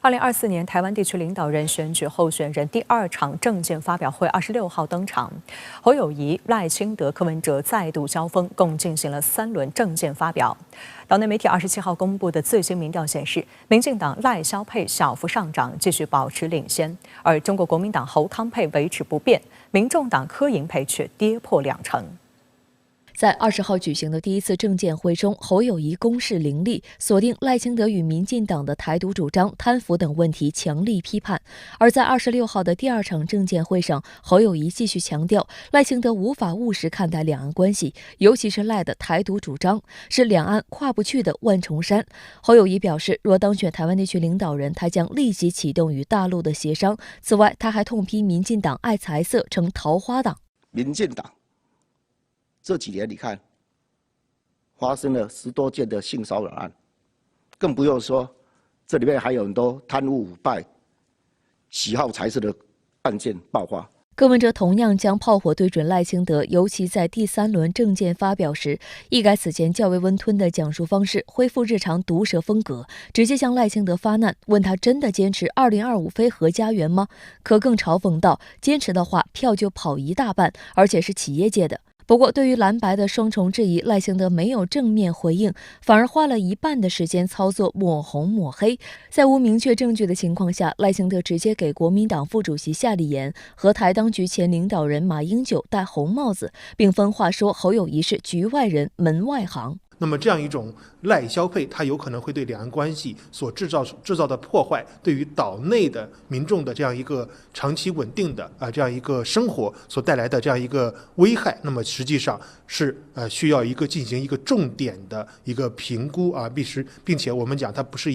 2024年台湾地区领导人选举候选人第2场政见发表会26号登场，侯友宜、赖清德、柯文哲再度交锋，共进行了3轮政见发表。岛内媒体27号公布的最新民调显示，民进党赖萧配小幅上涨，继续保持领先，而中国国民党侯康配维持不变，民众党柯银配却跌破2成。在20号举行的第一次政见会中，侯友宜攻势凌厉，锁定赖清德与民进党的台独主张、贪腐等问题，强力批判。而在26号的第2场政见会上，侯友宜继续强调，赖清德无法务实看待两岸关系，尤其是赖的台独主张是两岸跨不去的万重山。侯友宜表示，若当选台湾地区领导人，他将立即启动与大陆的协商。此外，他还痛批民进党爱财色，称桃花党。民进党这几年你看，发生了10多件的性骚扰案，更不用说这里面还有很多贪污腐败、喜好财色的案件爆发。柯文哲同样将炮火对准赖清德，尤其在第3轮政见发表时，一改此前较为温吞的讲述方式，恢复日常毒舌风格，直接向赖清德发难，问他真的坚持2025非核家园吗？可更嘲讽道，坚持的话票就跑一大半，而且是企业界的。不过，对于蓝白的双重质疑，赖清德没有正面回应，反而花了一半的时间操作抹红抹黑。在无明确证据的情况下，赖清德直接给国民党副主席夏立言和台当局前领导人马英九戴红帽子，并分话说侯友宜是局外人、门外行。那么这样一种赖萧配，它有可能会对两岸关系所制造的破坏，对于岛内的民众的这样一个长期稳定的这样一个生活所带来的这样一个危害，那么实际上是需要进行一个重点的一个评估并且我们讲它不是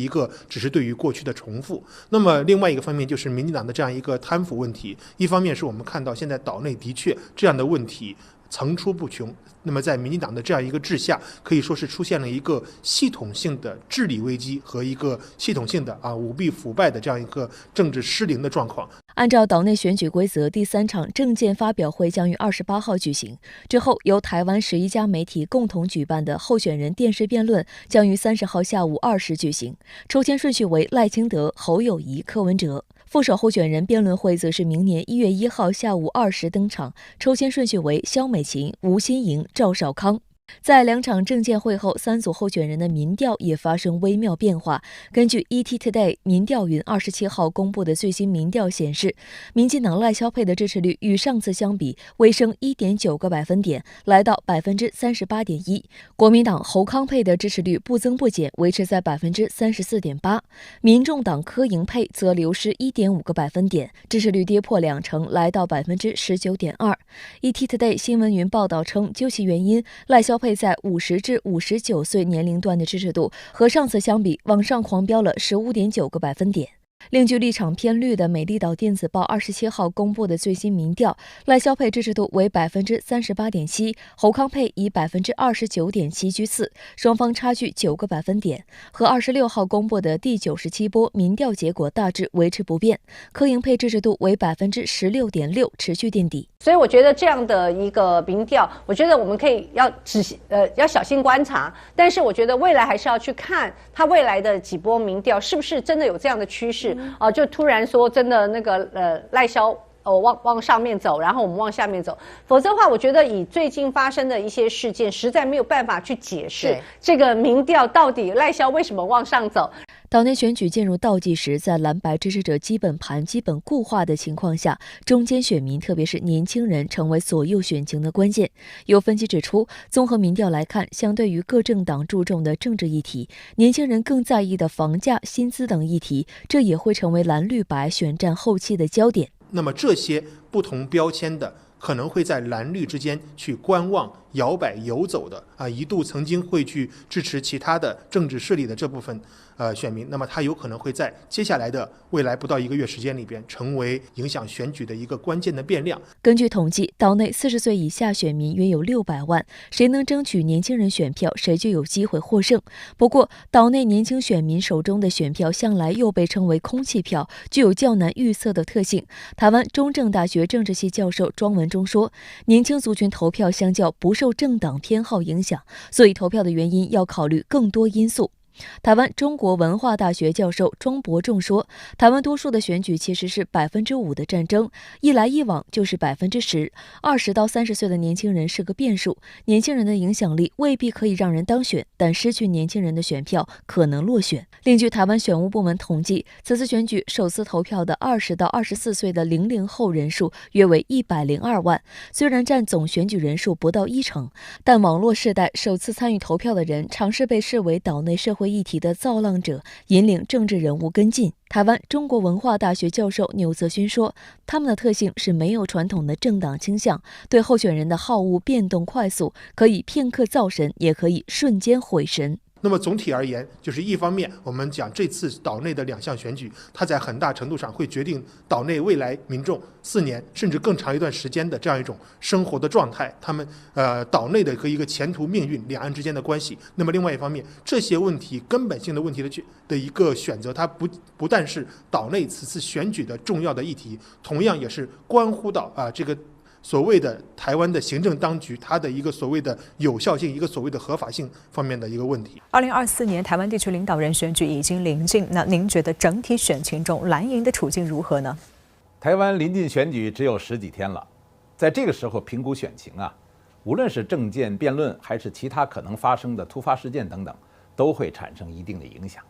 只是对于过去的重复。那么另外一个方面就是民进党的这样一个贪腐问题，一方面是我们看到现在岛内的确这样的问题层出不穷，那么在民进党的这样一个治下，可以说是出现了一个系统性的治理危机和一个系统性的舞弊腐败的这样一个政治失灵的状况。按照岛内选举规则，第3场政见发表会将于28号举行，之后由台湾11家媒体共同举办的候选人电视辩论将于30号下午2时举行，抽签顺序为赖清德、侯友宜、柯文哲。副手候选人辩论会则是明年1月1号下午2时登场，抽签顺序为萧美琴、吴欣盈、赵少康。在2场政见会后，3组候选人的民调也发生微妙变化。根据 ET-Today 民调云27号公布的最新民调显示，民进党赖萧配的支持率与上次相比微升 1.9个百分点，来到 38.1%。国民党侯康配的支持率不增不减，维持在 34.8%。民众党柯银配则流失 1.5个百分点，支持率跌破2成，来到 19.2%。ET-Today 新闻云报道称，究其原因，赖萧配在50至59岁年龄段的支持度和上次相比往上狂飙了 15.9个百分点。另据立场偏绿的美丽岛电子报27号公布的最新民调，赖萧配支持度为 38.7%， 侯康配以 29.7% 居次，双方差距9个百分点，和26号公布的第97波民调结果大致维持不变。柯银配支持度为 16.6%， 持续垫底。所以我觉得这样的一个民调，我觉得我们可以要小心观察，但是我觉得未来还是要去看它未来的几波民调是不是真的有这样的趋势。就突然说真的那个赖萧往上面走，然后我们往下面走，否则的话，我觉得以最近发生的一些事件，实在没有办法去解释这个民调到底赖萧为什么往上走。岛内选举进入倒计时，在蓝白支持者基本盘基本固化的情况下，中间选民特别是年轻人成为左右选情的关键。有分析指出，综合民调来看，相对于各政党注重的政治议题，年轻人更在意的房价、薪资等议题，这也会成为蓝绿白选战后期的焦点。那么这些不同标签的可能会在蓝绿之间去观望、摇摆、游走的一度曾经会去支持其他的政治势力的这部分选民，那么他有可能会在接下来的未来不到1个月时间里边，成为影响选举的一个关键的变量。根据统计，岛内40岁以下选民约有600万，谁能争取年轻人选票，谁就有机会获胜。不过，岛内年轻选民手中的选票向来又被称为空气票，具有较难预测的特性。台湾中正大学政治系教授庄文中说，年轻族群投票相较不受政党偏好影响，所以投票的原因要考虑更多因素。台湾中国文化大学教授庄伯仲说，台湾多数的选举其实是5%的战争，一来一往就是10%，20到30岁的年轻人是个变数，年轻人的影响力未必可以让人当选，但失去年轻人的选票可能落选。另据台湾选务部门统计，此次选举首次投票的20到24岁的00后人数约为102万，虽然占总选举人数不到1%，但网络世代首次参与投票的人常是被视为岛内社会议题的造浪者，引领政治人物跟进。台湾中国文化大学教授钮泽勋说，他们的特性是没有传统的政党倾向，对候选人的好恶变动快速，可以片刻造神，也可以瞬间毁神。那么总体而言，就是一方面，我们讲这次岛内的2项选举，它在很大程度上会决定岛内未来民众4年甚至更长一段时间的这样一种生活的状态，他们岛内的和一个前途命运，两岸之间的关系。那么另外一方面，这些问题根本性的问题的一个选择，它不但是岛内此次选举的重要的议题，同样也是关乎到这个所谓的台湾的行政当局它的一个所谓的有效性，一个所谓的合法性方面的一个问题。2024年台湾地区领导人选举已经临近，那您觉得整体选情中蓝营的处境如何呢？台湾临近选举只有10几天了，在这个时候评估选情啊，无论是政见辩论还是其他可能发生的突发事件等等，都会产生一定的影响。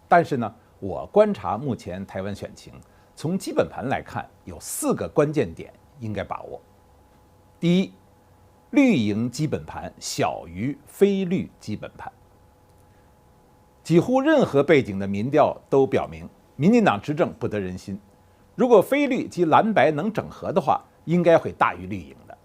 但是呢，我观察目前台湾选情，从基本盘来看，有4个关键点应该把握。第一，绿营基本盘小于非绿基本盘。几乎任何背景的民调都表明，民进党执政不得人心。如果非绿及蓝白能整合的话，应该会大于绿营的。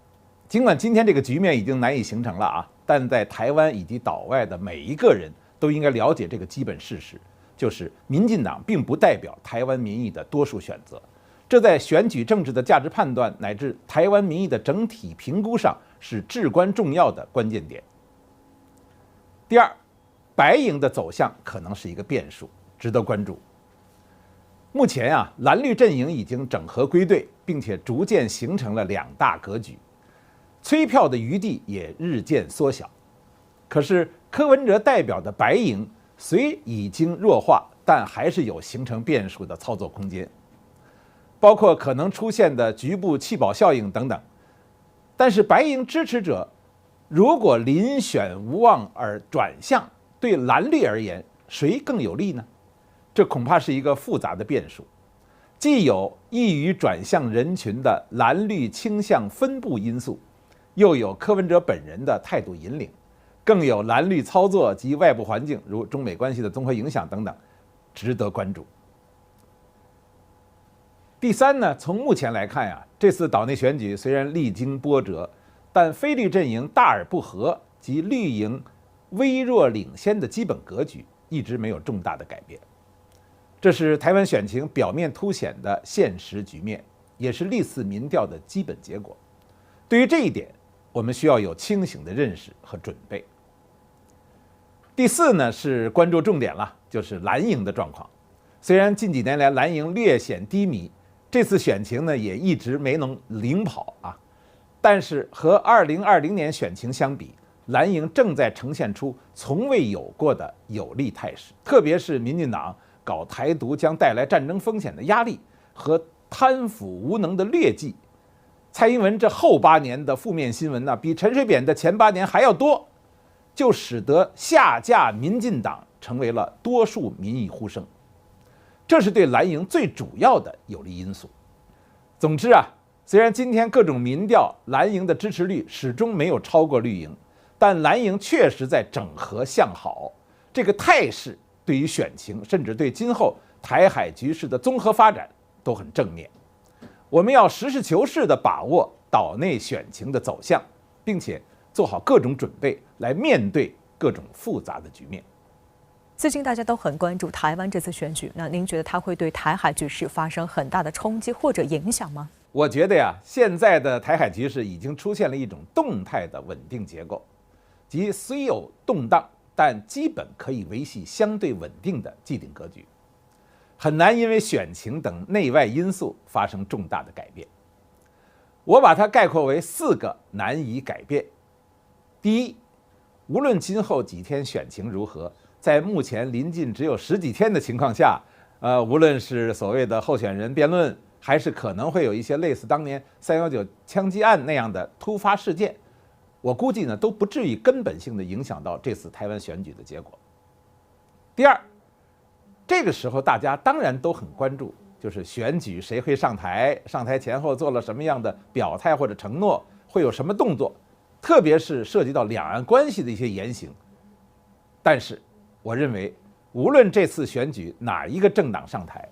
尽管今天这个局面已经难以形成了啊，但在台湾以及岛外的每一个人都应该了解这个基本事实，就是民进党并不代表台湾民意的多数选择。这在选举政治的价值判断乃至台湾民意的整体评估上是至关重要的关键点。第二，白营的走向可能是一个变数，值得关注。目前啊，蓝绿阵营已经整合归队，并且逐渐形成了2大格局，催票的余地也日渐缩小。可是柯文哲代表的白营虽已经弱化，但还是有形成变数的操作空间，包括可能出现的局部弃保效应等等。但是白营支持者如果临选无望而转向，对蓝绿而言，谁更有利呢？这恐怕是一个复杂的变数，既有易于转向人群的蓝绿倾向分布因素，又有柯文哲本人的态度引领，更有蓝绿操作及外部环境，如中美关系的综合影响等等，值得关注。第三呢，从目前来看呀，这次岛内选举虽然历经波折，但非绿阵营大而不和及绿营微弱领先的基本格局一直没有重大的改变。这是台湾选情表面凸显的现实局面，也是历次民调的基本结果。对于这一点，我们需要有清醒的认识和准备。第4呢，是关注重点了，就是蓝营的状况。虽然近几年来蓝营略显低迷，这次选情呢也一直没能领跑啊，但是和2020年选情相比，蓝营正在呈现出从未有过的有利态势，特别是民进党搞台独将带来战争风险的压力和贪腐无能的劣迹，蔡英文这后8年的负面新闻呢，比陈水扁的前8年还要多，就使得下架民进党成为了多数民意呼声，这是对蓝营最主要的有利因素。总之啊，虽然今天各种民调蓝营的支持率始终没有超过绿营，但蓝营确实在整合向好，这个态势对于选情甚至对今后台海局势的综合发展都很正面。我们要实事求是地把握岛内选情的走向，并且做好各种准备来面对各种复杂的局面。最近大家都很关注台湾这次选举，那您觉得它会对台海局势发生很大的冲击或者影响吗？我觉得呀，现在的台海局势已经出现了一种动态的稳定结构，即虽有动荡，但基本可以维系相对稳定的既定格局，很难因为选情等内外因素发生重大的改变。我把它概括为4个难以改变。第一，无论今后几天选情如何，在目前临近只有10几天的情况下，无论是所谓的候选人辩论，还是可能会有一些类似当年319枪击案那样的突发事件，我估计呢都不至于根本性的影响到这次台湾选举的结果。第二，这个时候大家当然都很关注，就是选举谁会上台，上台前后做了什么样的表态或者承诺，会有什么动作，特别是涉及到两岸关系的一些言行。但是我认为，无论这次选举哪一个政党上台，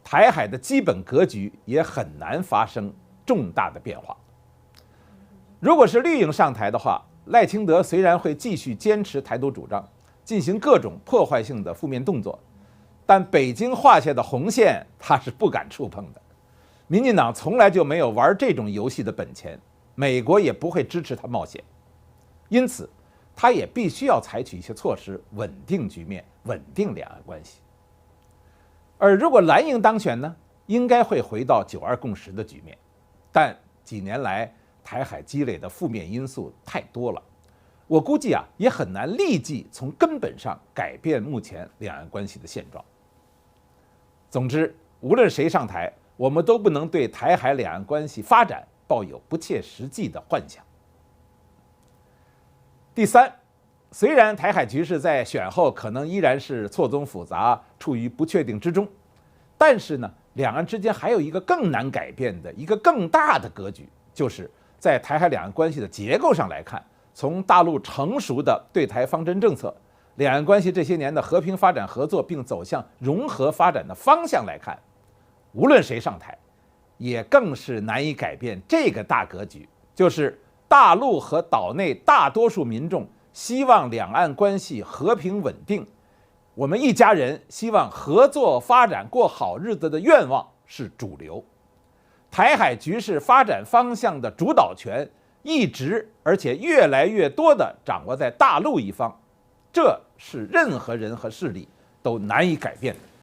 台海的基本格局也很难发生重大的变化。如果是绿营上台的话，赖清德虽然会继续坚持台独主张，进行各种破坏性的负面动作，但北京画下的红线他是不敢触碰的。民进党从来就没有玩这种游戏的本钱，美国也不会支持他冒险，因此他也必须要采取一些措施，稳定局面，稳定两岸关系。而如果蓝营当选呢，应该会回到9·2共识的局面，但几年来台海积累的负面因素太多了，我估计也很难立即从根本上改变目前两岸关系的现状。总之，无论谁上台，我们都不能对台海两岸关系发展抱有不切实际的幻想。第三，虽然台海局势在选后可能依然是错综复杂，处于不确定之中，但是呢，两岸之间还有一个更难改变的一个更大的格局，就是在台海两岸关系的结构上来看，从大陆成熟的对台方针政策，两岸关系这些年的和平发展合作并走向融合发展的方向来看，无论谁上台，也更是难以改变这个大格局，就是大陆和岛内大多数民众希望两岸关系和平稳定，我们一家人希望合作发展过好日子的愿望是主流。台海局势发展方向的主导权一直而且越来越多地掌握在大陆一方，这是任何人和势力都难以改变的。